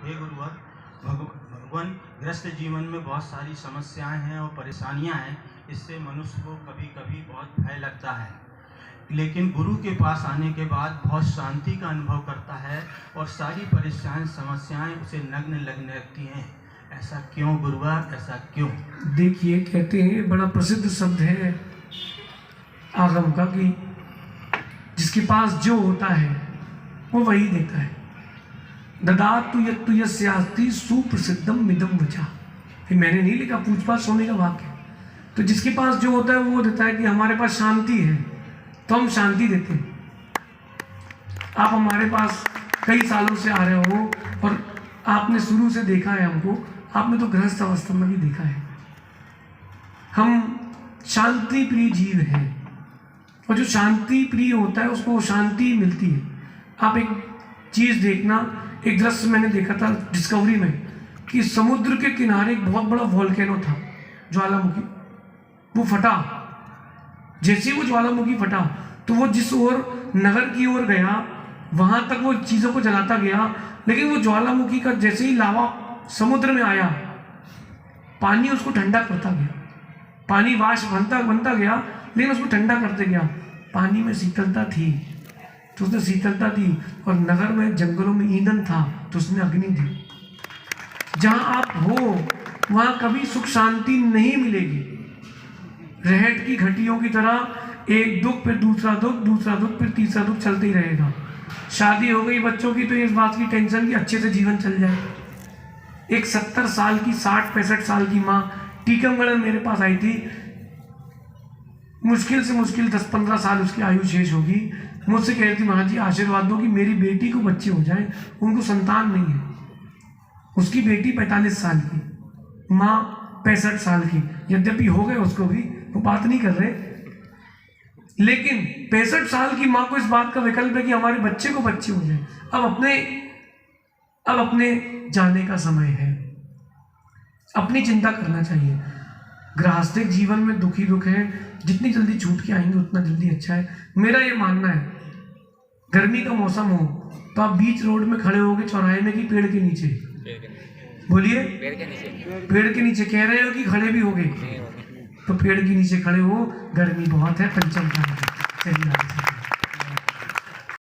हे गुरुवर, भगवान गृहस्थ जीवन में बहुत सारी समस्याएं हैं और परेशानियां हैं। इससे मनुष्य को कभी कभी बहुत भय लगता है, लेकिन गुरु के पास आने के बाद बहुत शांति का अनुभव करता है और सारी परेशान समस्याएं उसे नग्न लगने लगती हैं। ऐसा क्यों गुरुवर, ऐसा क्यों? देखिए, कहते हैं, बड़ा प्रसिद्ध शब्द है आगम का कि जिसके पास जो होता है वो वही देता है। ददातु यत्तु यस्यास्ति सुप्रसिद्धम मिदम वचा। फिर मैंने नहीं लिखा, पूछपाछ स्वामी का वाक्य। तो जिसके पास जो होता है वो देता है। कि हमारे पास शांति है तो हम शांति देते हैं। आप हमारे पास कई सालों से आ रहे हो और आपने शुरू से देखा है हमको। आपने तो गृहस्थ अवस्था में भी देखा है। हम शांति प्रिय जीव हैं और जो शांति प्रिय होता है उसको शांति मिलती है। आप एक चीज़ देखना, एक दृश्य मैंने देखा था डिस्कवरी में कि समुद्र के किनारे एक बहुत बड़ा वॉल्केनो था, ज्वालामुखी। वो फटा। जैसे ही वो ज्वालामुखी फटा तो वो जिस ओर नगर की ओर गया वहां तक वो चीज़ों को जलाता गया, लेकिन वो ज्वालामुखी का जैसे ही लावा समुद्र में आया, पानी उसको ठंडा करता गया। पानी वाष्प बनता गया, लेकिन उसको ठंडा करते गया। पानी में शीतलता थी तो उसने शीतलता दी, और नगर में जंगलों में ईंधन था तो उसने अग्नि दी। जहां आप हो वहां कभी सुख शांति नहीं मिलेगी। रहट की घटियों की तरह एक दुख फिर दूसरा दुख फिर तीसरा दुख चलते ही रहेगा। शादी हो गई बच्चों की तो इस बात की टेंशन कि अच्छे से जीवन चल जाए। एक 70 साल की 60-65 साल की माँ टीकमगढ़ में मेरे पास आई थी। मुश्किल से मुश्किल 10-15 साल उसकी आयु शेष होगी। मुझसे कह रही थी, माँ जी आशीर्वाद दो कि मेरी बेटी को बच्चे हो जाए। उनको संतान नहीं है। उसकी बेटी 45 साल की, माँ 65 साल की। यद्यपि हो गए उसको भी, वो बात नहीं कर रहे, लेकिन 65 साल की माँ को इस बात का विकल्प है कि हमारे बच्चे को बच्चे हो जाए। अब अपने जाने का समय है। अपनी चिंता करना चाहिए। गृहस्थिक जीवन में दुखी दुख है, जितनी जल्दी छूट के आएंगे उतना जल्दी अच्छा है। मेरा ये मानना है, गर्मी का मौसम हो तो आप बीच रोड में खड़े होगे चौराहे में कि पेड़ के नीचे? बोलिए, पेड़ के नीचे कह रहे हो कि खड़े भी होगे? तो पेड़ के नीचे खड़े हो। गर्मी बहुत है, पंचम का।